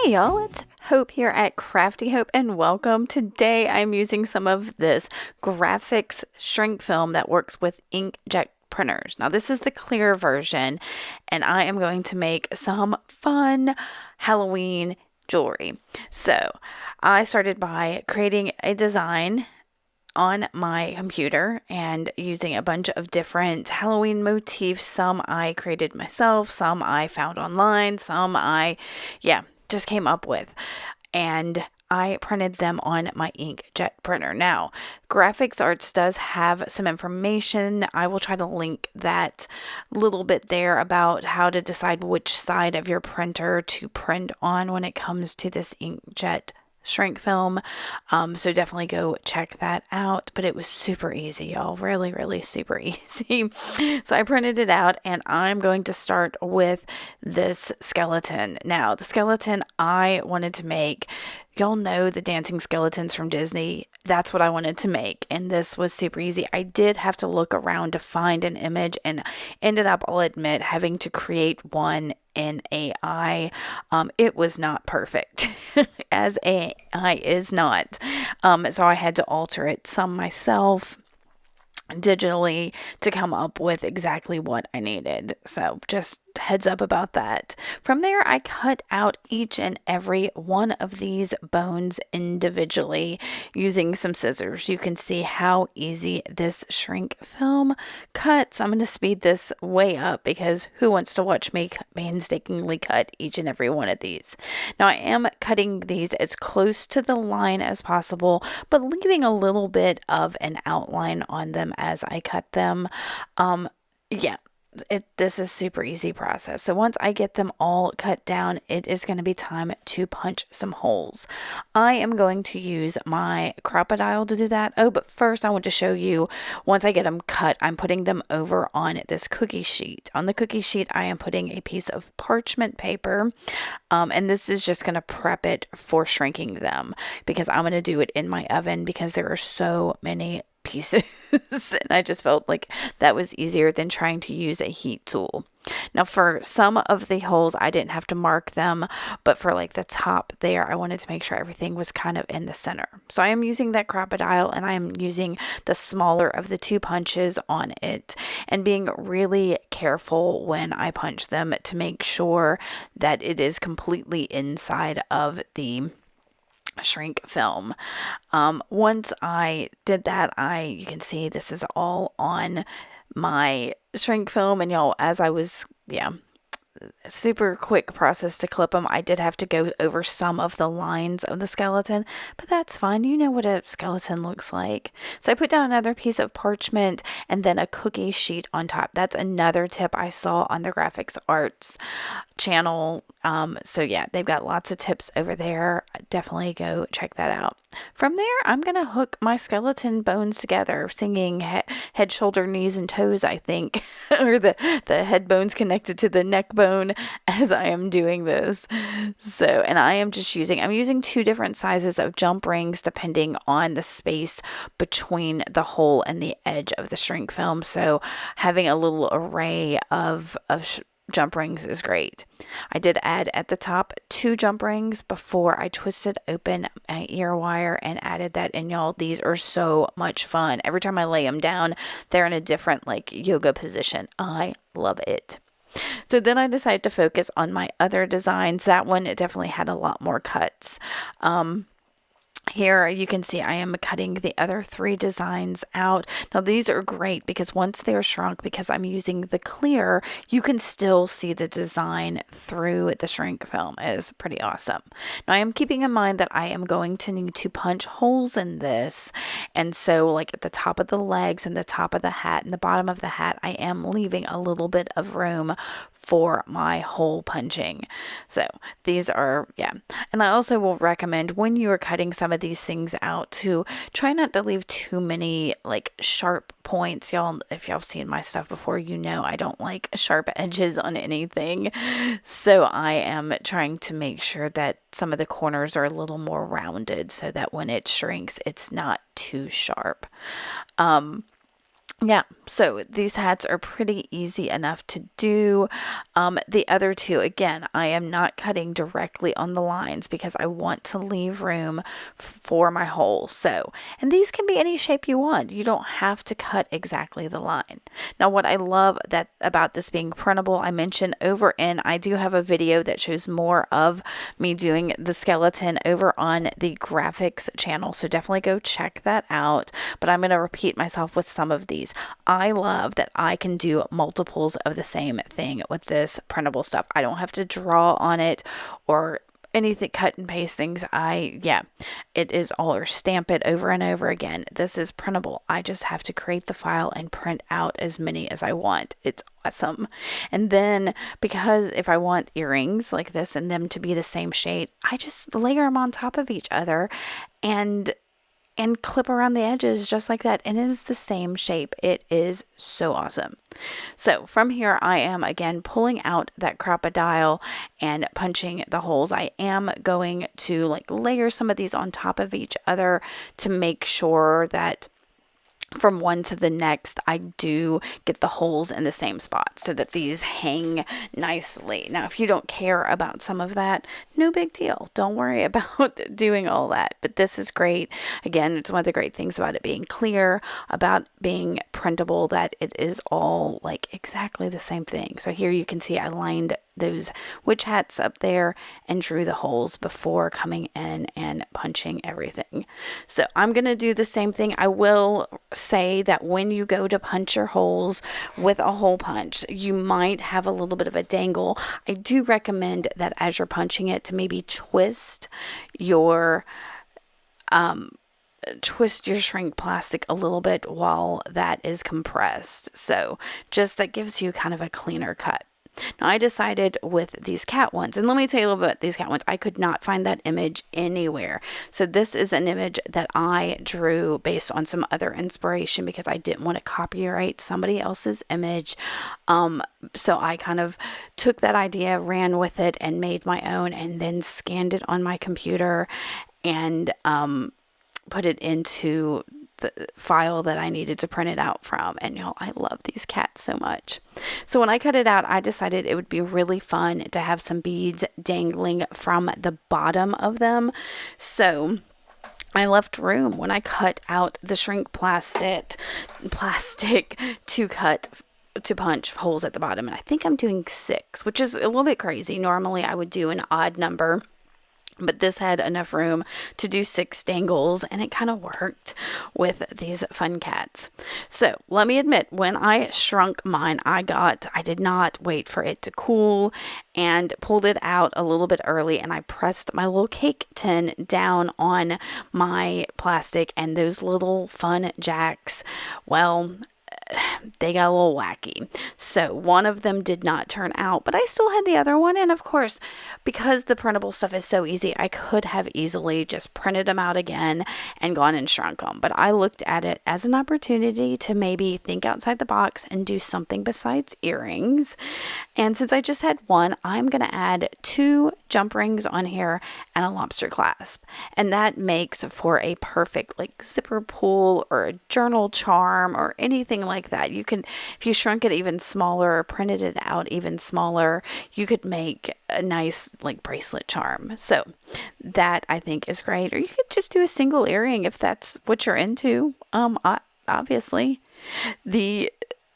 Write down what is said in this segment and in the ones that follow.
Hey y'all, it's Hope here at Crafty Hope and welcome. Today I'm using some of this Grafix shrink film that works with inkjet printers. Now this is the clear version and I am going to make some fun Halloween jewelry. So I started by creating a design on my computer and using a bunch of different Halloween motifs. Some I created myself, some I found online, some I just came up with. And I printed them on my inkjet printer. Now, Graphics Arts does have some information. I will try to link that little bit there about how to decide which side of your printer to print on when it comes to this inkjet shrink film. So definitely go check that out. But it was super easy, y'all. Really, really super easy. So I printed it out and I'm going to start with this skeleton. Now, the skeleton I wanted to make, y'all know the dancing skeletons from Disney. That's what I wanted to make. And this was super easy. I did have to look around to find an image and ended up, I'll admit, having to create one in AI. It was not perfect, as AI is not. So I had to alter it some myself digitally to come up with exactly what I needed. So just heads up about that. From there, I cut out each and every one of these bones individually using some scissors. You can see how easy this shrink film cuts. I'm going to speed this way up because who wants to watch me painstakingly cut each and every one of these? Now I am cutting these as close to the line as possible, but leaving a little bit of an outline on them as I cut them. Yeah, this is super easy process. So once I get them all cut down, it is going to be time to punch some holes. I am going to use my crocodile to do that. Oh, but first I want to show you, once I get them cut, I'm putting them over on this cookie sheet. On the cookie sheet, I am putting a piece of parchment paper, and this is just going to prep it for shrinking them because I'm going to do it in my oven because there are so many pieces and I just felt like that was easier than trying to use a heat tool. Now for some of the holes I didn't have to mark them, but for like the top there I wanted to make sure everything was kind of in the center. So I am using that crocodile and I am using the smaller of the two punches on it and being really careful when I punch them to make sure that it is completely inside of the shrink film. Once I did that, you can see this is all on my shrink film, and y'all, as I was, super quick process to clip them. I did have to go over some of the lines of the skeleton, but that's fine. You know what a skeleton looks like. So I put down another piece of parchment and then a cookie sheet on top. That's another tip I saw on the Graphics Arts channel. So yeah, they've got lots of tips over there. Definitely go check that out. From there, I'm going to hook my skeleton bones together, singing head, shoulder, knees, and toes, I think, or the head bones connected to the neck bone as I am doing this. So, and I'm using two different sizes of jump rings depending on the space between the hole and the edge of the shrink film. So having a little array of jump rings is great. I did add at the top 2 jump rings before I twisted open my ear wire and added that in, y'all. These are so much fun. Every time I lay them down, they're in a different like yoga position. I love it. So then I decided to focus on my other designs. That one, it definitely had a lot more cuts. Here you can see I am cutting the other 3 designs out. Now these are great because once they're shrunk, because I'm using the clear, you can still see the design through the shrink film. It is pretty awesome. Now I am keeping in mind that I am going to need to punch holes in this. And so like at the top of the legs and the top of the hat and the bottom of the hat, I am leaving a little bit of room for my hole punching. So these are, and I also will recommend when you are cutting some of these things out to try not to leave too many like sharp points. Y'all, if y'all seen my stuff before, you know I don't like sharp edges on anything. So I am trying to make sure that some of the corners are a little more rounded so that when it shrinks, it's not too sharp. Yeah, so these hats are pretty easy enough to do. The other two, again, I am not cutting directly on the lines because I want to leave room for my hole. So, and these can be any shape you want. You don't have to cut exactly the line. Now, what I love that about this being printable, I mentioned over in, I do have a video that shows more of me doing the skeleton over on the Grafix channel. So definitely go check that out. But I'm going to repeat myself with some of these. I love that I can do multiples of the same thing with this printable stuff. I don't have to draw on it or anything, cut and paste things. It is all, or stamp it over and over again. This is printable. I just have to create the file and print out as many as I want. It's awesome. And then, because if I want earrings like this and them to be the same shade, I just layer them on top of each other and clip around the edges just like that, and it is the same shape. It is so awesome. So from here, I am again pulling out that crocodile and punching the holes. I am going to like layer some of these on top of each other to make sure that from one to the next, I do get the holes in the same spot so that these hang nicely. Now, if you don't care about some of that, no big deal. Don't worry about doing all that. But this is great. Again, it's one of the great things about it being clear, about being printable, that it is all like exactly the same thing. So here you can see I lined those witch hats up there and drew the holes before coming in and punching everything. So I'm going to do the same thing. I will say that when you go to punch your holes with a hole punch, you might have a little bit of a dangle. I do recommend that as you're punching it to maybe twist your shrink plastic a little bit while that is compressed. So just that gives you kind of a cleaner cut. Now I decided with these cat ones, and let me tell you a little bit about these cat ones. I could not find that image anywhere. So this is an image that I drew based on some other inspiration because I didn't want to copyright somebody else's image. So I kind of took that idea, ran with it, and made my own, and then scanned it on my computer and put it into the file that I needed to print it out from. And y'all, I love these cats so much. So when I cut it out, I decided it would be really fun to have some beads dangling from the bottom of them. So I left room when I cut out the shrink plastic to punch holes at the bottom. And I think I'm doing 6, which is a little bit crazy. Normally I would do an odd number, but this had enough room to do 6 dangles, and it kind of worked with these fun cats. So let me admit, when I shrunk mine, I did not wait for it to cool and pulled it out a little bit early, and I pressed my little cake tin down on my plastic, and those little fun jacks, well, they got a little wacky. So one of them did not turn out, but I still had the other one. And of course, because the printable stuff is so easy, I could have easily just printed them out again and gone and shrunk them. But I looked at it as an opportunity to maybe think outside the box and do something besides earrings. And since I just had one, I'm going to add 2 jump rings on here and a lobster clasp. And that makes for a perfect like zipper pull or a journal charm or anything like that. You can, if you shrunk it even smaller or printed it out even smaller, you could make a nice like bracelet charm. So that I think is great. Or you could just do a single earring if that's what you're into. Obviously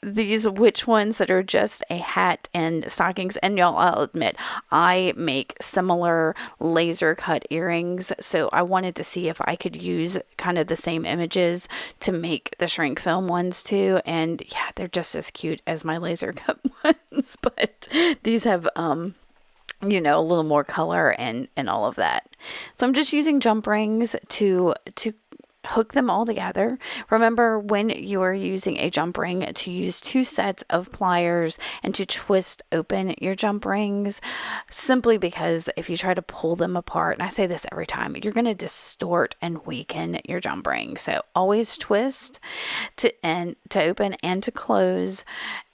these witch ones that are just a hat and stockings, and y'all, I'll admit I make similar laser cut earrings, so I wanted to see if I could use kind of the same images to make the shrink film ones too. And yeah, they're just as cute as my laser cut ones, but these have a little more color and all of that. So I'm just using jump rings to hook them all together. Remember, when you are using a jump ring, to use 2 sets of pliers and to twist open your jump rings, simply because if you try to pull them apart, and I say this every time, you're going to distort and weaken your jump ring. So always twist to open and to close,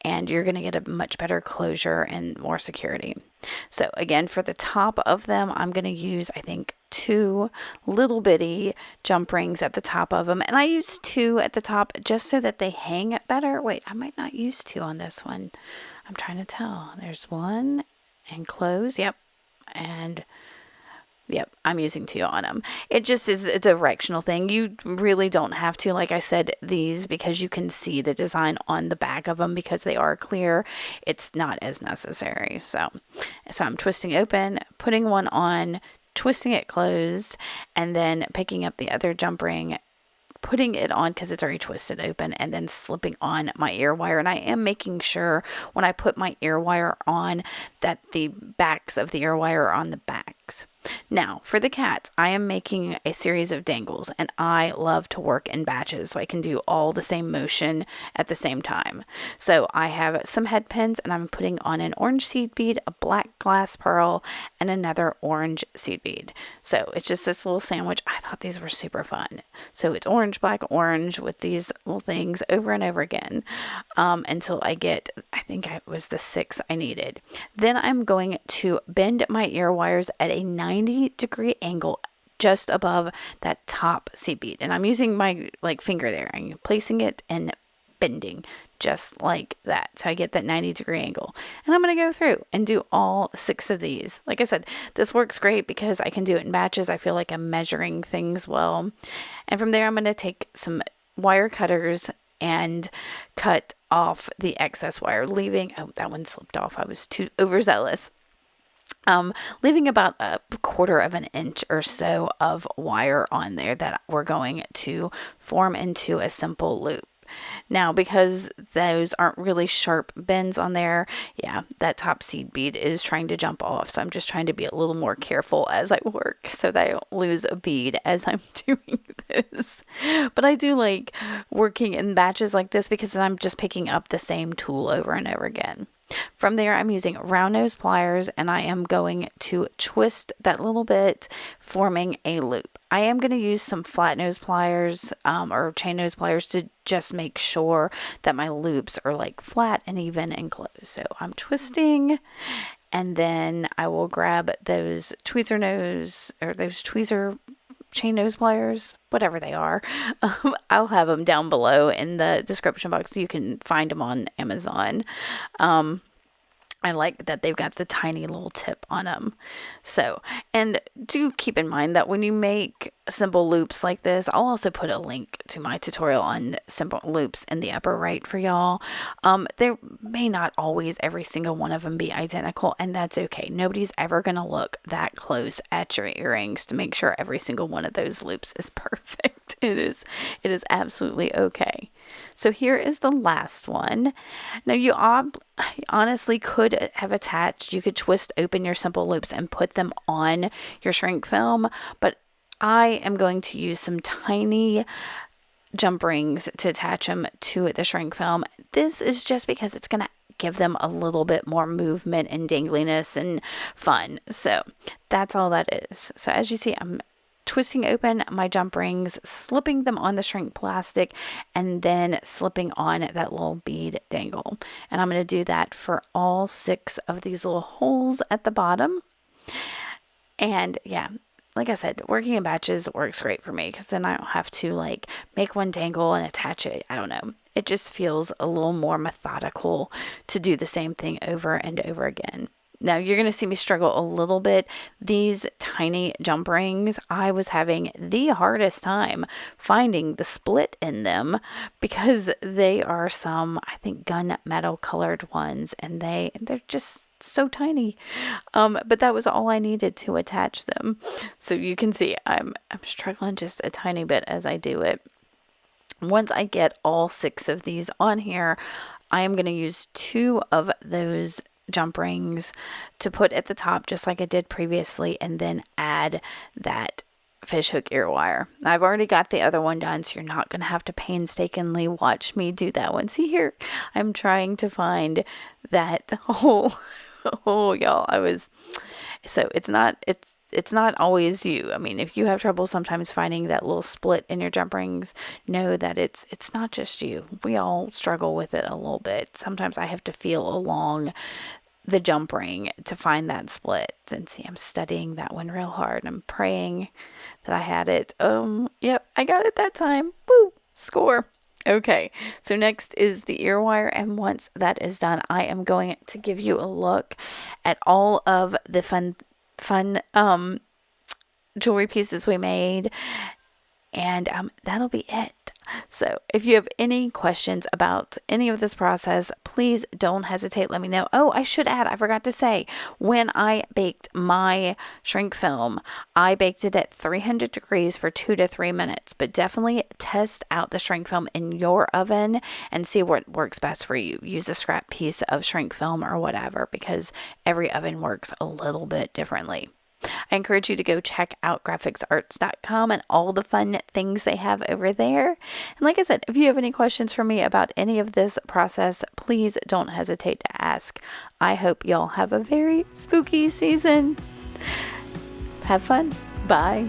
and you're going to get a much better closure and more security. So again, for the top of them, I'm going to use, I think, 2 little bitty jump rings at the top of them, and I use 2 at the top just so that they hang better. Wait, I might not use 2 on this one. I'm trying to tell. There's 1 and close. Yep. And yep, I'm using 2 on them. It just is a directional thing. You really don't have to, like I said, these, because you can see the design on the back of them because they are clear. It's not as necessary. So I'm twisting open, putting one on, twisting it closed, and then picking up the other jump ring, putting it on because it's already twisted open, and then slipping on my ear wire. And I am making sure when I put my ear wire on that the backs of the ear wire are on the backs. Now, for the cats, I am making a series of dangles, and I love to work in batches so I can do all the same motion at the same time. So I have some head pins, and I'm putting on an orange seed bead, a black glass pearl, and another orange seed bead. So it's just this little sandwich. I thought these were super fun. So it's orange, black, orange with these little things over and over again until I get, I think it was the 6 I needed. Then I'm going to bend my ear wires at a 90-degree angle just above that top seed bead, and I'm using my finger there. I'm placing it and bending just like that, so I get that 90-degree angle. And I'm going to go through and do all 6 of these. Like I said, this works great because I can do it in batches. I feel like I'm measuring things well. And from there, I'm going to take some wire cutters and cut off the excess wire, leaving, oh, that one slipped off. I was too overzealous. Leaving about a 1/4 of an inch or so of wire on there that we're going to form into a simple loop. Now, because those aren't really sharp bends on there, yeah, that top seed bead is trying to jump off. So I'm just trying to be a little more careful as I work so that I don't lose a bead as I'm doing this. But I do like working in batches like this because I'm just picking up the same tool over and over again. From there, I'm using round nose pliers, and I am going to twist that little bit, forming a loop. I am going to use some flat nose pliers or chain nose pliers to just make sure that my loops are flat and even and close. So I'm twisting, and then I will grab those tweezer nose or those tweezer chain nose pliers, whatever they are. I'll have them down below in the description box. You can find them on Amazon. I like that they've got the tiny little tip on them. So, and do keep in mind that when you make simple loops like this, I'll also put a link to my tutorial on simple loops in the upper right for y'all. There may not always every single one of them be identical, and that's okay. Nobody's ever going to look that close at your earrings to make sure every single one of those loops is perfect. It is absolutely okay. So here is the last one. Now you honestly could have attached, you could twist open your simple loops and put them on your shrink film, but I am going to use some tiny jump rings to attach them to the shrink film. This is just because it's going to give them a little bit more movement and dangliness and fun. So that's all that is. So as you see, I'm twisting open my jump rings, slipping them on the shrink plastic, and then slipping on that little bead dangle. And I'm going to do that for all 6 of these little holes at the bottom. And yeah, like I said, working in batches works great for me because then I don't have to make one dangle and attach it. I don't know. It just feels a little more methodical to do the same thing over and over again. Now, you're going to see me struggle a little bit. These tiny jump rings, I was having the hardest time finding the split in them because they are some, I think, gunmetal colored ones, and they're just so tiny. But that was all I needed to attach them. So you can see I'm struggling just a tiny bit as I do it. Once I get all 6 of these on here, I am going to use 2 of those jump rings to put at the top just like I did previously, and then add that fishhook ear wire. I've already got the other one done, so you're not going to have to painstakingly watch me do that one. See here, I'm trying to find that hole. Oh, y'all, so it's not always you. I mean, if you have trouble sometimes finding that little split in your jump rings, know that it's not just you. We all struggle with it a little bit. Sometimes I have to feel along the jump ring to find that split. And see, I'm studying that one real hard. I'm praying that I had it. Yep, I got it that time. Woo! Score. Okay, so next is the ear wire, and once that is done, I am going to give you a look at all of the fun jewelry pieces we made, and that'll be it. So if you have any questions about any of this process, please don't hesitate. Let me know. Oh, I should add, I forgot to say, when I baked my shrink film, I baked it at 300 degrees for 2 to 3 minutes, but definitely test out the shrink film in your oven and see what works best for you. Use a scrap piece of shrink film or whatever, because every oven works a little bit differently. I encourage you to go check out grafixarts.com and all the fun things they have over there. And like I said, if you have any questions for me about any of this process, please don't hesitate to ask. I hope y'all have a very spooky season. Have fun. Bye.